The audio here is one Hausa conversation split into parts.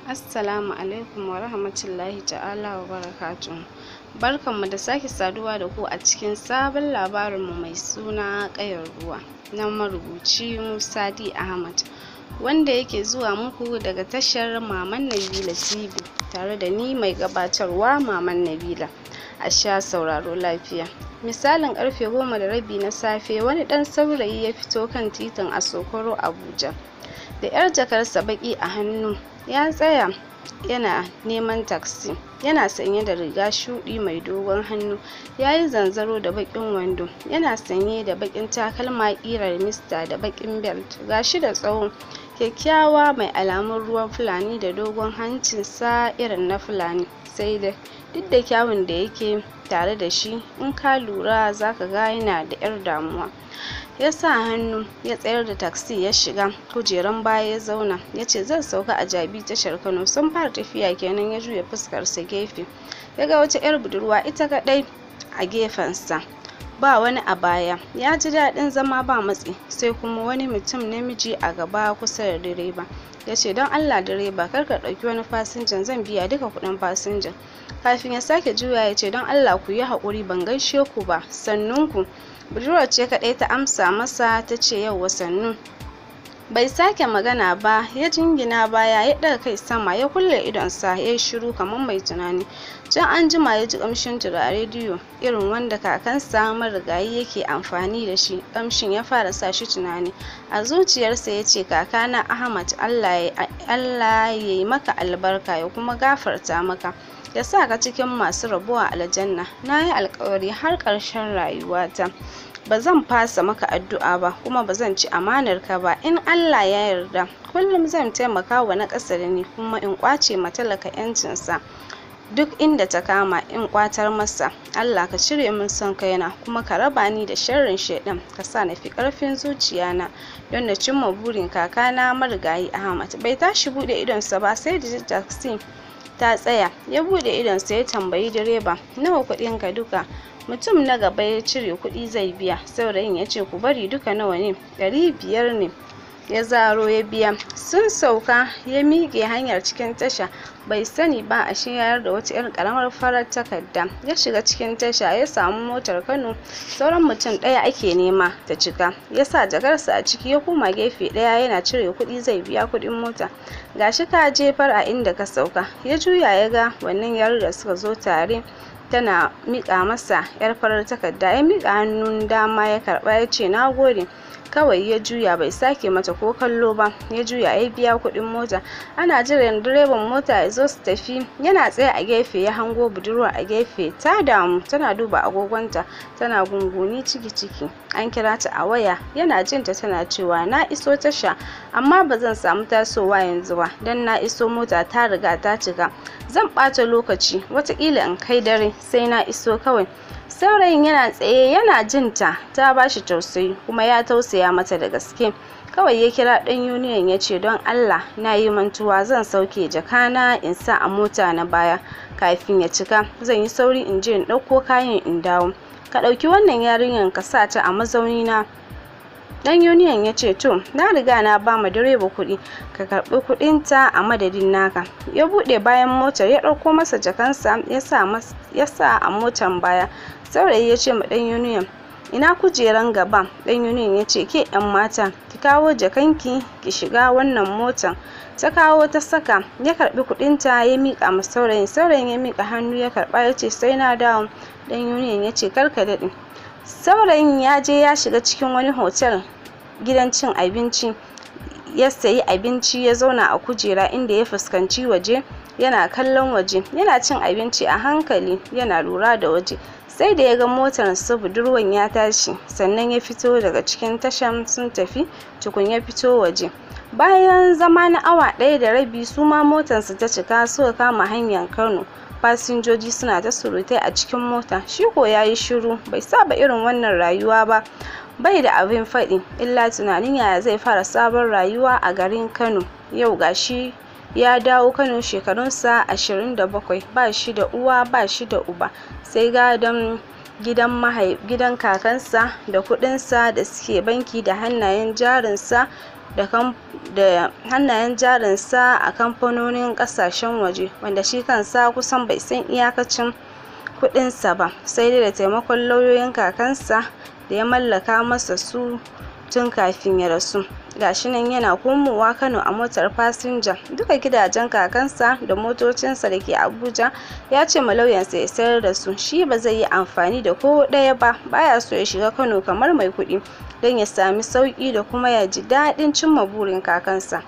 Assalamu alaikum wa rahmatullahi ta'ala wa barakatuhu. Barkanmu da sake saduwa da ku a cikin sabon labarinmu mai suna ƙayar ruwa na marubuci Musa D. Ahmad, wanda yake zuwa muku daga tashar Maman Nabila TV tare da ni mai gabatarwa Maman Nabila. A sha sauraro lafiya. Misalin karfe 10:30 na safe, wani ɗan saurayi ya fito kan titin Asokoro, Abuja, da 'yar jakarsa baƙi a hannu. Ya tsaya yana neman taksi. Yana sanye da riga shuɗi mai dogon hannu, ya yi zanzaro da baƙin wando, yana sanye da baƙin takalma ƙirar Mista da baƙin belt. Gashi da tsawo, kyakkyawa, mai alamun ruwan Fulani da dogon hancinsa irin na Fulani. Sai dai duk da kyawun da yake tare da shi, in ka lura zaka ga yana da 'yar damuwa. Ya sa hannu ya tsayar da taksi, ya shiga kujeran baya ya zauna. Ya ce zan sauka a Jabi tashar Kano. Sun fara tafiya kenan ya juya fuskarsa gefe, ya ga wata 'yar budurwa ita kaɗai a gefensa, ba wani a baya. Ya ji daɗin zama ba matsi. Sai kuma wani mutum namiji a gaba kusa da direba. Ya ce don Allah direba, kar ka ɗauki wani fasinjan, zan biya duka kuɗin fasinjan. Kafin ya sake juya ya ce don Allah ku yi haƙuri, ban gaishe ku ba, sannunku. Budurwar ce kaɗai ta amsa masa, ta ce yauwa sannu. Bai sake magana ba. Ya jingina baya, ya ɗaga kai sama, ya kulle idonsa, ya yi shiru kamar mai tunani. Can an jima ya ji ƙamshin turare rediyo irin wanda kakansa marigayi yake amfani da shi. Ƙamshin ya fara sa shi tunani. A zuciyarsa ya ce kakana Ahmad, Allah ya yi maka albarka ya kuma gafarta maka, ya sa ka cikin masu rabuwa aljanna. Na yi alkawari har ƙarshen rayuwata ba zan fasa maka addu'a ba, kuma ba zan ci amanar ka ba. In Allah ya yarda, kullum zan taimaka wa na ƙasa da ni, kuma in ƙwace ma talaka 'yancinsa duk inda ta kama, in ƙwatar masa. Allah ka cire min son kaina, kuma ka raba ni da sharrin shaiɗan, ka sa na fi ƙarfin zuciyana don na cimma burin kakana marigayi Ahmad. Bai tashi buɗe idonsa ba sai da taksi ta tsaya. Ya buɗe idonsa ya tambayi direba, nawa kuɗin ka duka? Mutum na gaba ya cire kuɗi zai biya. Saurayin ya ce ku bari, duka nawa ne? 500 ne. Ya zaro ya biya. Sun sauka, ya miƙe hanyar cikin tasha. Bai sani ba ashe ya da wata 'yar ƙaramar farar takarda. Ya shiga cikin tasha, ya samu motar Kano. Sauran mutum ɗaya ake nema ta cika. Ya sa jakarsa a ciki, ya koma gefe ɗaya yana cire kuɗi zai biya kuɗin mota. Gashi ka jefar a inda ka sauka. Ya juya ya ga wannan yar da suka zo tare tana miƙa masa 'yar farar takarda. Ya miƙa hannun dama ya karɓa, ya ce na gode. Kawai ya juya, bai sake mata ko kallo ba. Ya juya ya biya kuɗin mota. Ana jiran direban mota ya zo su tafi. Yana tsaye a gefe, ya hango budurwa a gefe. Ta damu, tana duba agogonta, tana gunguni ciki. An kira ta a waya, yana jinta tana cewa na iso tasha, amma ba zan samu tasowa yanzu ba don na iso mota ta riga ta cika. Zan ɓata lokaci, wataƙila in kai dare, sai na iso kawai. Saurayin yana tsaye yana jinta, ta bashi tausayi, kuma ya tausaya mata da gaske. Kawai ya kira ɗan union ya ce don Allah na yi mantuwa, zan sauke jakana in sa a mota na baya kafin ya cika. Zan yi sauri in je in ɗauko kayan in dawo. Ka ɗauki wannan yarinyar ka sa ta a mazauni na. Dan union ya ce to, na riga na ba ma direba kuɗi, ka karɓi kuɗinta a madadin naka. Ya buɗe bayan motar, ya ɗauko masa jakansa, ya sa a motar baya. Saurayi ya ce ma ɗan union, ina kujeran gaba? Ɗan union ya ce ke 'yan mata, ki kawo jakanki ki shiga wannan motar. Ta kawo ta saka. Ya karɓi kuɗinta ya miƙa ma saurayin. Saurayin ya miƙa hannu ya karɓa, ya ce sai na dawo. Ɗan union ya ce kar ka daɗe. Saurayin ya je ya shiga cikin wani hotel, gidan cin abinci. Ya sayi abinci, ya zauna a kujera inda ya fuskanci waje, yana kallon waje. Yana cin abinci a hankali, yana lura da waje. Sai da ya ga motar su budurwan ya tashi, sannan ya fito daga cikin tashan sun tafi, tukun ya fito waje. Bayan zama na awa 1.5, su ma motarsu ta cika, suka kama hanyar Kano. Fasinjoji suna ta surutai a cikin mota. Shi ko ya yi shiru, bai saba irin wannan rayuwa ba. Bai da abin faɗi illa tunanin yaya zai fara sabon rayuwa a garin Kano. Yau gashi ya dawo Kano, shekarunsa 27, ba shi da uwa ba shi da uba, sai gadon gidan kakansa da kuɗinsa da suke banki da hannayen jarinsa da hannayen jarinsa a kamfanonin ƙasashen waje, wanda shi kansa kusan bai san iyakacin kuɗinsa ba, sai dai da taimakon lauyoyin kakansa da ya mallaka masa su tun kafin ya rasu. Gashi nan yana komowa Kano a motar fasinja. Duka gidajen kakansa da motocinsa da ke Abuja ya ce ma lauyansa ya sayar da su, shi ba zai yi amfani da ko ɗaya ba, baya so ya shiga Kano kamar mai kuɗi don ya sami sauƙi da kuma ya ji daɗin cimma burin kakansa.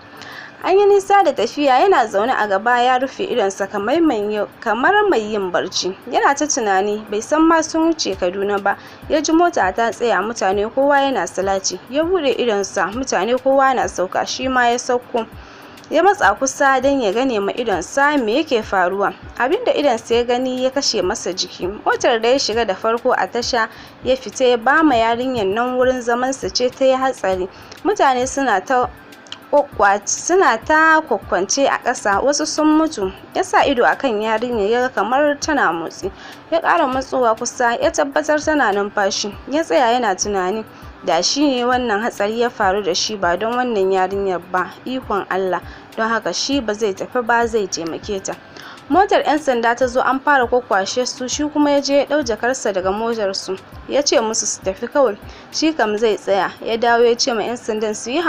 An yi nisa da tafiya, yana zaune a gaba ya rufe idonsa kamar mai yin barci, yana ta tunani, bai san ma sun wuce Kaduna ba. Ya ji mota ta tsaya, mutane kowa yana salati, ya buɗe idonsa, mutane kowa na sauka, shi ma ya sauko. Ya matsa kusa don ya gane ma idonsa me yake faruwa. Abinda idonsa ya gani ya kashe masa jiki. Motar da ya shiga da farko a tasha ya fita ya ba ma yarinyar nan wurin zamansa ce ta yi hatsari. Mutane suna ta kwakwance a ƙasa, wasu sun mutu. Ya sa ido akan yarinyar, ya ga kamar tana motsi. Ya ƙara matsowa kusa, ya tabbatar tana numfashi. Ya tsaya yana tunani, da shi ne wannan hatsari ya faru da shi ba don wannan yarinyar ba, ikon Allah, don haka shi ba zai tafi ba, zai taimake ta. Motar 'yan sanda ta zo, an fara kwakwashe su, shi kuma ya je ya ɗau jakarsa daga motar su, ya ce musu su tafi kawai, shi kam zai tsaya. Ya dawo ya ce ma 'yan sandan su yi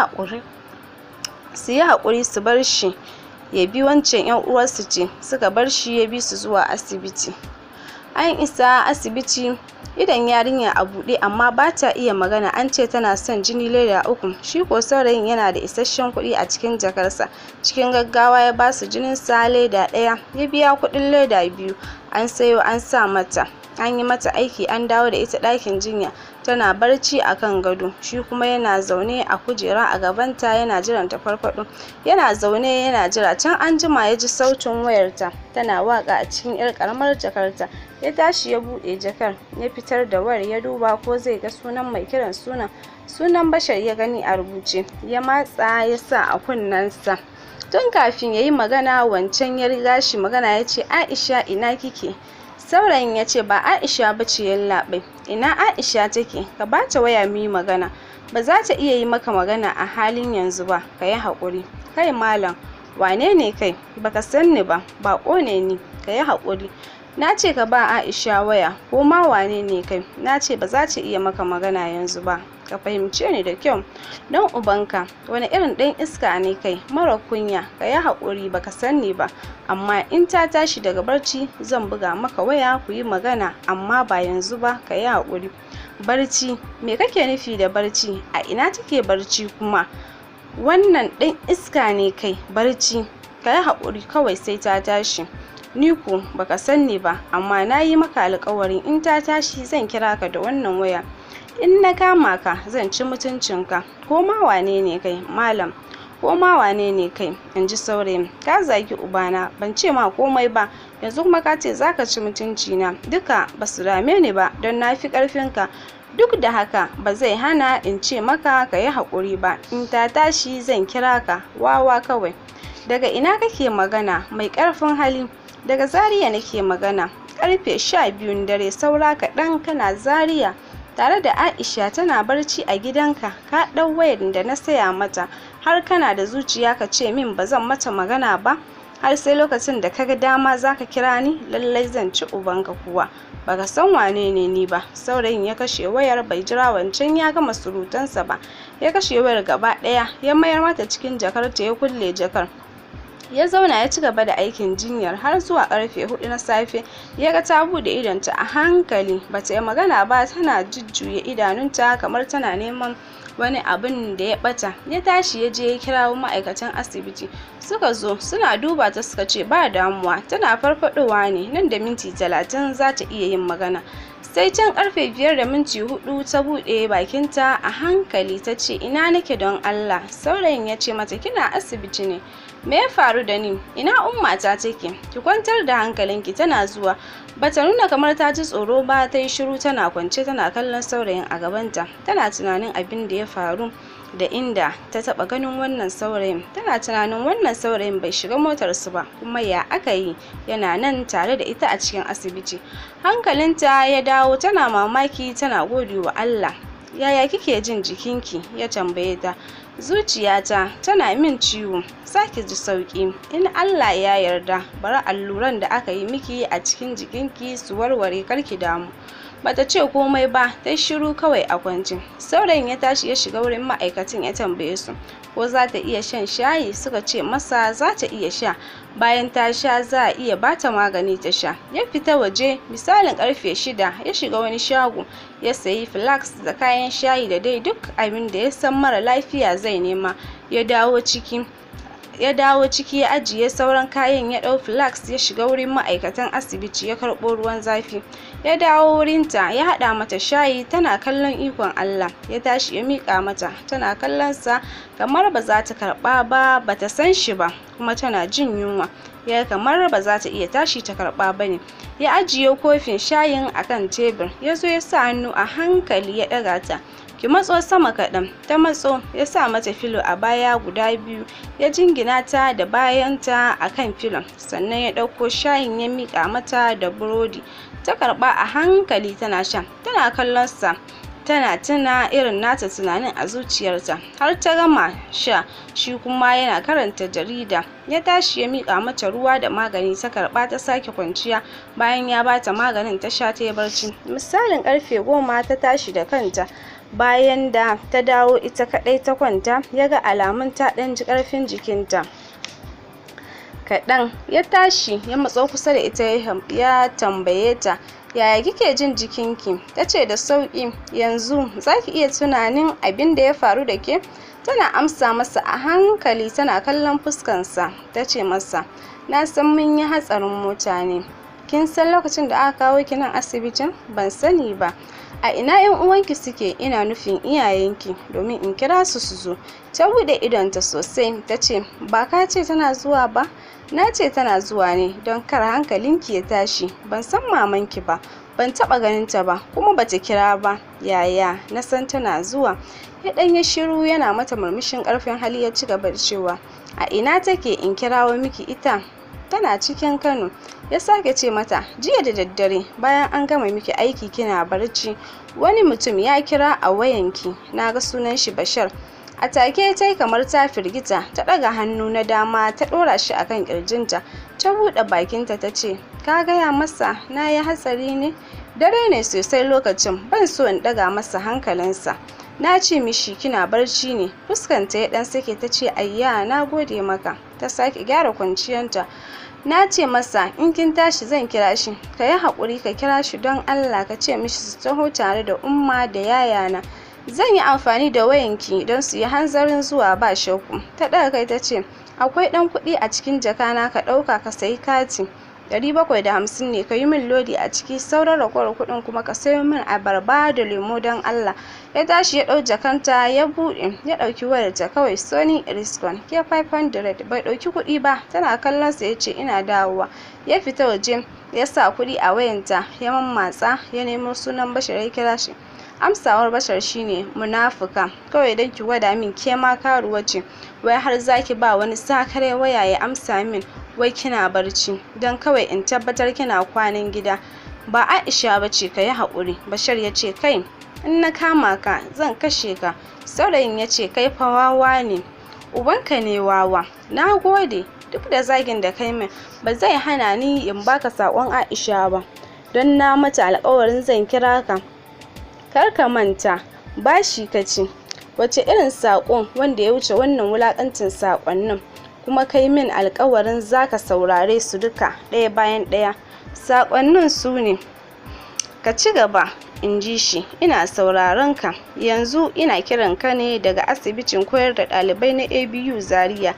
haƙuri su bar shi ya bi wancan 'yan uwarsu ce. Suka bar shi ya bi su zuwa asibiti. An isa asibiti, idon yarinya a buɗe amma ba ta iya magana. An ce tana son jini leda 3. Shi ko saurayin yana da isasshen kuɗi a cikin jakarsa. Cikin gaggawa ya ba su jinin sa leda 1, ya biya kuɗin leda 2. An sayo an sa mata, an yi mata aiki, an dawo da ita ɗakin jinya. Tana barci a kan gado, shi kuma yana zaune a kujera a gabanta yana jiran ta farfaɗo. Yana zaune yana jira. Can an jima ya ji sautin wayarta tana waƙa a cikin 'yar ƙaramar jakarta. Ya tashi ya buɗe jakar, ya fitar da wayar, ya duba ko zai ga sunan mai kiran sunan Bashar ya gani a rubuce. Ya matsa ya sa a kunnensa. Tun kafin ya yi magana, wancan ya riga shi magana, ya ce, Aisha ina kike? Saurayin ya ce, ba Aisha ba ce yallaɓai. Ina Aisha take? Ka ba ta waya mu yi magana. Ba za ta iya yi maka magana a halin yanzu ba, ka yi haƙuri. Kai malam, wane ne kai? Baka san ni ba, baƙo ne ni, ka yi haƙuri. Na ce ka ba Aisha waya, ko ma wane ne kai? Na ce ba za ta iya maka magana yanzu ba, ka fahimce ni da kyau. Don ubanka, wani irin ɗan iska ne kai, mara kunya, ka yi haƙuri, baka san ni ba. Amma in ta tashi daga barci zan buga maka waya ku yi magana, amma ba yanzu ba, ka yi haƙuri. Barci? Me kake nufi da barci? A ina take barci kuma? Wannan ɗan iska ne kai, barci? Ka yi haƙuri kawai sai ta tashi. Ni ko baka san ni ba, amma na yi maka alƙawarin in ta tashi zan kira ka da wannan waya. In na kama ka zan ci mutuncinka. Ko ma wane ne kai malam? Ko ma wane ne kai? In ji saurayin. Ka zagi ubana, ban ce ma komai ba, yanzu kuma ka ce za ka ci mutuncina. Duka ba su dame ni ba, don na fi ƙarfinka. Duk da haka ba zai hana in ce maka ka yi haƙuri ba. In ta tashi zan kira ka, wawa kawai. Daga ina kake magana, mai ƙarfin hali? Daga Zaria nake magana. Ƙarfe 12 dare saura kaɗan kana Zaria tare da Aisha tana barci a gidanka. Ka ɗau wayar da na saya mata, har kana da zuciya ka ce min ba zan mata magana ba, har sai lokacin da kaga dama zaka kira ni? Lallai zan ci ubanka kuwa. Baka san wane ne ni ba. Saurayin ya kashe wayar, bai jira wancan ya gama surutansa ba. Ya kashe wayar gaba ɗaya, ya mayar mata cikin jakarta, ya kulle jakar. Ya zauna ya ci gaba da aikin jinyar har zuwa karfe 4 na safe. Ya ga ta bude idonta a hankali, bata yi magana ba, tana jujjuya idanunta kamar tana neman wani abin da ya bata. Ya tashi ya je ya kirawo ma'aikatan asibiti. Suka zo suna duba ta, suka ce ba damuwa, tana farfadowa ne, nan da minti 30 za ta iya yin magana. Sai can karfe 5 da minti 4 ta bude bakinta a hankali ta ce, ina nake don Allah? Saurayin ya ce mata, kina asibiti ne. Me ya faru da ni? Ina ummata take? Ki kwantar da hankalinki, tana zuwa. Bata nuna kamar ta ji tsoro ba, ta yi shiru tana kwance tana kallon saurayin a gabanta. Tana tunanin abin da ya faru da inda ta taba ganin wannan saurayin. Tana tunanin wannan saurayin bai shiga motarsu ba, kuma ya aka yi yana nan tare da ita a cikin asibiti. Hankalinta ya dawo, tana mamaki, tana gode wa Allah. Yaya kike jin jikinki? Ya tambaye ta. zuciyata tana min ciwo, saki ji sauki in Allah ya yarda. Bari alluran da aka yi miki a cikin jikinki su warware, karki damu. Bata ce komai ba, ta shiru kawai a kwance. Saurayin ya tashi ya shiga wurin ma'aikatan ya tambaye su ko za ta iya shan shayi, suka ce masa za ta iya sha, bayan ta sha za a iya bata magani ta sha. Ya fita waje misalin karfe 6 ya shiga wani shago ya sayi flax da kayan shayi da dai duk abin da ya san mara lafiya zai nema. Ya dawo ciki ya ajiye sauran kayan, ya ɗau flax ya shiga wurin ma'aikatan asibiti ya karɓo ruwan zafi. Ya dawo wurinta ya haɗa mata shayi, tana kallon ikon Allah. Ya tashi ya miƙa mata, tana kallon sa kamar ba za ta karɓa ba, bata san shi ba kuma tana jin yunwa. Ya kamar ba za ta iya tashi ta karɓa ba ne. Ya ajiye kofin shayin akan tebur, ya zo ya sa hannu a hankali ya ɗaga ta. Ki matso sama kaɗan. Ta matso, ya sa mata filo a baya guda biyu, ya jingina ta da bayanta a kan filon, sannan ya ɗauko shayin ya miƙa mata da burodi. Ta karɓa a hankali tana sha, tana kallon sa, tana tuna irin nata tunanin a zuciyarta. Har ta gama sha, shi kuma yana karanta jarida. Ya tashi ya miƙa mata ruwa da magani, ta karɓa ta sake kwanciya. Bayan ya bata maganin ta sha ta yi barci. Misalin ƙarfe 10 ta tashi da kanta. Bayan da ta dawo ita kaɗai ta kwanta, ya ga alamun ta ɗan ji ƙarfin jikinta kaɗan. Ya tashi ya matso kusa da ita ya tambaye ta, yaya kike jin jikinki? Ta ce da sauƙi. Yanzu za ki iya tunanin abin da ya faru da ke? Tana amsa masa a hankali, tana kallon fuskansa. Ta ce masa, na san mun yi hatsarin mota ne. Kin san lokacin da aka kawo ki nan asibitin? Ban sani ba. A ina ƴan uwanki suke? Ina nufin iyayenki, domin in kira su su zo. Ta buɗe idonta sosai, ta ce, ba ka ce tana zuwa ba? Na ce tana zuwa ne don kar hankalinki ya tashi. Ban san mamanki ba, ban taɓa ganin ta ba, kuma bata kira ba. Yaya na san tana zuwa? Ya ɗan yi shiru yana mata murmushin ƙarfin hali, ya ci gaba da cewa, a ina take in kirawo miki ita? Tana cikin Kano. Ya sake ce mata, jiya da daddare bayan an gama miki aiki kina barci, wani mutum ya kira a wayanki, na ga sunan shi Bashar. A take ta yi kamar ta firgita, ta ɗaga hannu na dama ta ɗora shi akan ƙirjinta, ta buɗe bakinta ta ce, ka gaya masa na yi hatsari ne? Dare ne sosai lokacin, ban so in ɗaga masa hankalinsa. Na ce mishi kina barci ne. Fuskanta ya ɗan sake, ta ce, ayya, na gode maka. Ta sake gyara kwanciyanta. Na ce masa in kin tashi zan kira shi, ka yi haƙuri ka kira shi don Allah, ka ce mishi su taho tare da umma da yayana. Zan yi amfani da wayanki don su yi hanzarin zuwa ba shakku. Ta ɗaga kai ta ce, akwai ɗan kuɗi a cikin jakana, ka ɗauka ka sayi kati. 750 ne, ka yi min lodi a ciki, sauran ragowar kuɗin kuma ka sayo min abarba da lemo don Allah. Ya tashi ya ɗau jakanta ya buɗe, ya ɗauki wayarta kawai, Sony Ericsson K500, bai ɗauki kuɗi ba. Tana kallon sa ya ce, ina dawowa. Ya fita waje ya sa kuɗi a wayanta, ya mammatsa, ya nemo sunan Bashar ya kira shi. Amsawar Bashar shine, munafuka, kawai don ki gwada min ke ma karuwa ce, wai har zaki ba wani sakare waya ya amsa min wai kina barci, don kawai in tabbatar kina kwanan gida. Ba Aisha ba ce, ka yi haƙuri. Bashar ya ce, kai, in na kama ka zan kashe ka. Saurayin ya ce, kai fa wawa ne, ubanka ne wawa. Na gode, duk da zagin da kai min ba zai hana ni in baka saƙon Aisha ba, don na mata alƙawarin zan kira ka. Kar ka manta, bashi ka ci. Wace irin saƙo wanda ya wuce wannan wulaƙancin saƙonnin? Kuma kai min alƙawarin zaka saurare su duka ɗaya bayan ɗaya. Saƙonnin su ne, ka ci gaba, in ji shi, ina sauraron ka. Yanzu ina kiran ka ne daga asibitin koyar da ɗalibai na ABU Zaria.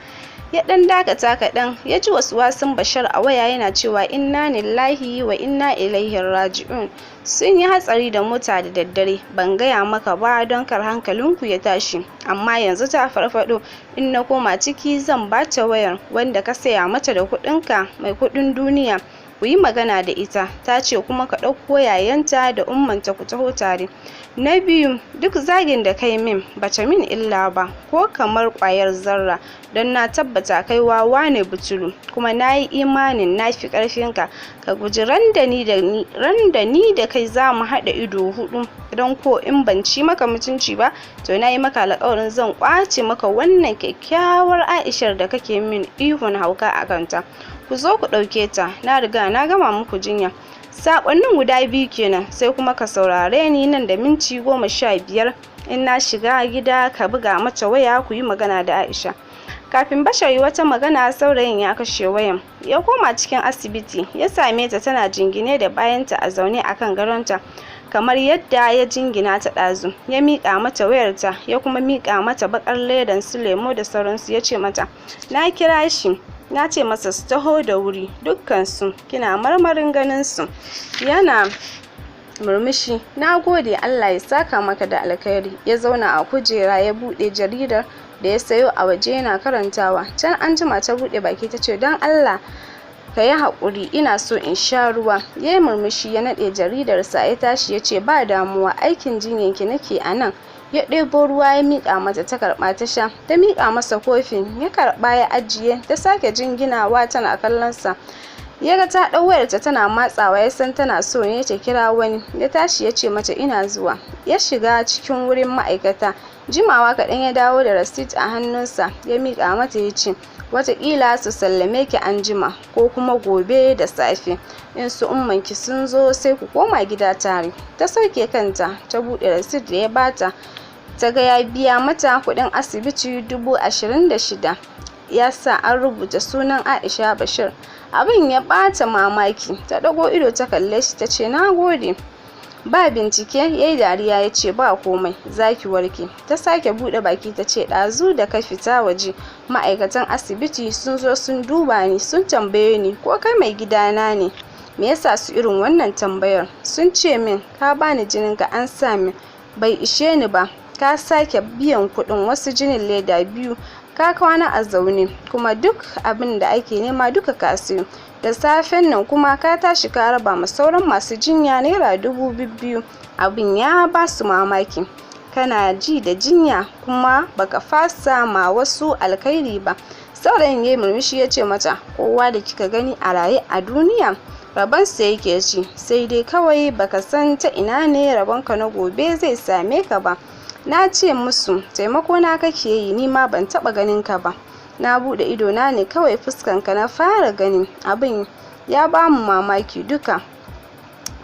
Ya ɗan dakata kaɗan, ya ji wasun Bashar a waya yana cewa, inna lillahi wa inna ilaihi raji'un. Sun yi hatsari da mota da daddare, ban gaya maka ba don kar hankalinku ya tashi, amma yanzu ta farfaɗo. In na koma ciki zan bata wayar wanda ka saya mata da kuɗinka mai kuɗin duniya. ku yi magana da ita, ta ce kuma ka ɗauko yayanta da ummanta ku taho tare. Na biyu, duk zagin da kai min bata min illa ba ko kamar ƙwayar zarra, don na tabbata kai wawa ne butulu, kuma na yi imanin na fi ƙarfinka. Ka guji ran da ni da kai za mu haɗa ido huɗu, don ko in ban ci maka mutunci ba, to na yi maka alƙawarin zan ƙwace maka wannan kyakkyawar Aishar da kake min ihun hauka a kanta. Ku zo ku ɗauke ta, na riga na gama muku jinya. Saƙonnin guda biyu kenan, sai kuma ka saurare ni nan da minti 15 in na shiga gida ka buga mata waya ku yi magana da Aisha. Kafin Bashar yi wata magana, saurayin ya kashe wayan, ya koma cikin asibiti, ya same ta tana jingine da bayanta a zaune akan gadonta kamar yadda ya jingina ta ɗazu. Ya miƙa mata wayarta, ya kuma miƙa mata baƙar ledan su lemo da sauransu, ya ce mata, na kira shi na ce masa su taho da wuri dukkansu, kina marmarin ganin su. Yana murmushi, na gode, Allah ya saka maka da alkhairi. Ya zauna a kujera ya buɗe jaridar da ya sayo a waje yana karantawa. Can anjima ta buɗe baki ta ce, don Allah ka yi haƙuri, ina so in sha ruwa. Ya yi murmushi, ya naɗe jaridarsa, ya tashi ya ce, ba damuwa, aikin jinyanki nake a nan. Ya ɗebo ruwa ya miƙa mata, ta karɓa ta sha. Ta miƙa masa kofin, ya karɓa ya ajiye, ta sake jinginawa tana kallon sa. Ya ga ta ɗau wayarta tana matsawa, ya san tana so ne ta kira wani. Ya tashi ya ce mata, ina zuwa. Ya shiga cikin wurin ma'aikata. Jimawa kaɗan ya dawo da rasit a hannunsa, ya miƙa mata ya ce, wataƙila su sallame ki anjima ko kuma gobe da safe, in su ummanki sun zo sai ku koma gida tare. Ta sauke kanta, ta buɗe rasit da ya bata, ta ga ya biya mata kuɗin asibiti 26,000, ya sa an rubuta sunan Aisha Bashir. Abin ya ɓata mamaki, ta ɗago ido ta kalle shi ta ce, na gode. Ba bincike, ya yi dariya ya ce, ba komai, za ki warke. Ta sake buɗe baki ta ce, ɗazu da ka fita waje ma'aikatan asibiti sun zo sun duba ni, sun tambaye ni ko kai mai gidana ne. Me yasa su irin wannan tambayar? Sun ce min ka bani jininka an sa min, bai ishe ni ba, ka sake biyan kuɗin wasu jinin leda 2, ka kwana a zaune, kuma duk abin da ake nema duka ka siyo. Da safen nan kuma ka tashi ka raba ma sauran masu jinya naira 2,000. Abin ya ba su mamaki. Kana ji da jinya kuma baka fasa ma wasu alkhairi ba. Saurayin ya murmushi ya ce mata, kowa da kika gani a raye a duniya rabonsa yake ci, sai dai kawai baka san ta ina ne rabonka na gobe zai same ka ba. Na ce musu taimako na kake yi, ni ma ban taɓa ganin ka ba. Na buɗe ido na ne kawai fuskanka na fara gani. Abin ya ba mu mamaki duka.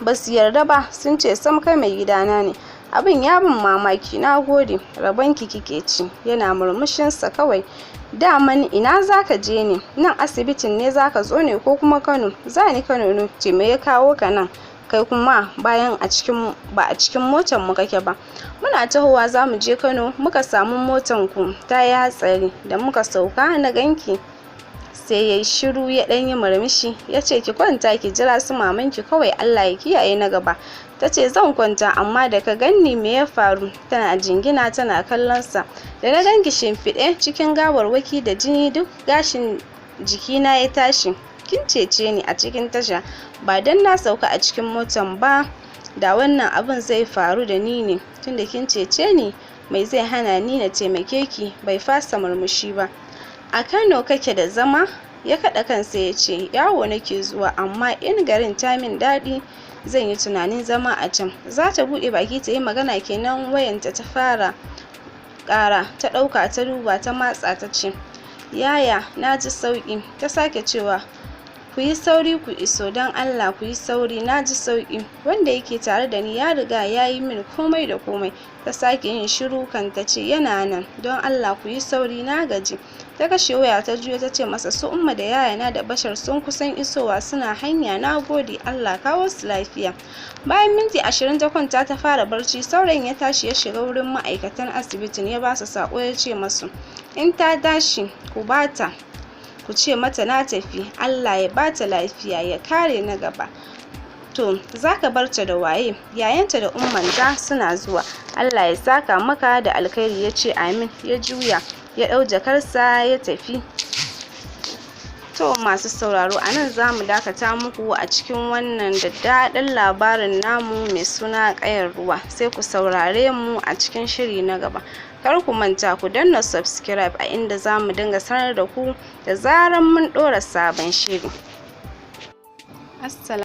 Ba su yarda ba, sun ce sam kai mai gidana ne. Abin ya bin mamaki. Na gode, rabonki kike ci. Yana murmushinsa kawai. Daman ina zaka je ne? Nan asibitin ne zaka zo ne ko kuma Kano? Za ni Kano ne. Ce me ya kawo ka nan? Kai kuma bayan ba a cikin motar mu kake ba. Muna tahowa za mu je Kano, muka samu motar ku ta yi hatsari, da muka sauka na ganki. Sai yayi shiru ya ɗan yi murmushi, ya ce ki kwanta ki jira su mamanki kawai, Allah ya kiyaye na gaba. Ta ce zan kwanta, amma da ka ganni me ya faru? Tana jingina tana kallon sa. Da na ganki shimfiɗe cikin gawarwaki da jini, duk gashin jikina ya tashi. Kin cece ni a cikin tasha, ba dan na sauka a cikin motan ba da wannan abin zai faru da ni ne. Tunda kin cece ni, mai zai hana ni na taimake ki? Bai fasa murmushi ba. A Kano kake da zama? Ya kaɗa kansa ya ce, yawo nake zuwa, amma in garin ta min daɗi zan yi tunanin zama a can. Za ta buɗe baki ta yi magana kenan wayanta ta fara ƙara. Ta ɗauka ta duba ta matsa ta ce, yaya na ji sauƙi. Ta sake cewa, ku yi sauri ku iso, don Allah ku yi sauri, na ji sauƙi. Wanda yake tare da ni ya riga ya yi min komai da komai. Ta sake yin shiru kan ta ce, yana nan, don Allah ku yi sauri, na gaji. Ta kashe waya ta juyo ta ce masa, su umma da yayana da Bashar sun kusan isowa, suna hanya, na gode, Allah kawo su lafiya. Bayan minti 20 ta kwanta ta fara barci. Saurayin ya tashi ya shiga wurin ma'aikatan asibitin, ya ba su sako ya ce masu, in ta tashi ku bata, ku ce mata na tafi, Allah ya bata lafiya ya kare na gaba. To zaka barta da waye? Yayanta da ummanta suna zuwa. Allah ya saka maka da alkhairi, ya ce amin. Ya juya ya ɗau jakarsa ya tafi. To masu sauraro, a nan za mu dakata muku a cikin wannan daddaɗin labarin namu mai suna ƙayar ruwa. Sai ku saurare mu a cikin shiri na gaba. Kar ku manta ku danna subscribe a inda za mu dinga sanar da ku da zaran mun ɗora sabon shiri. Assalamu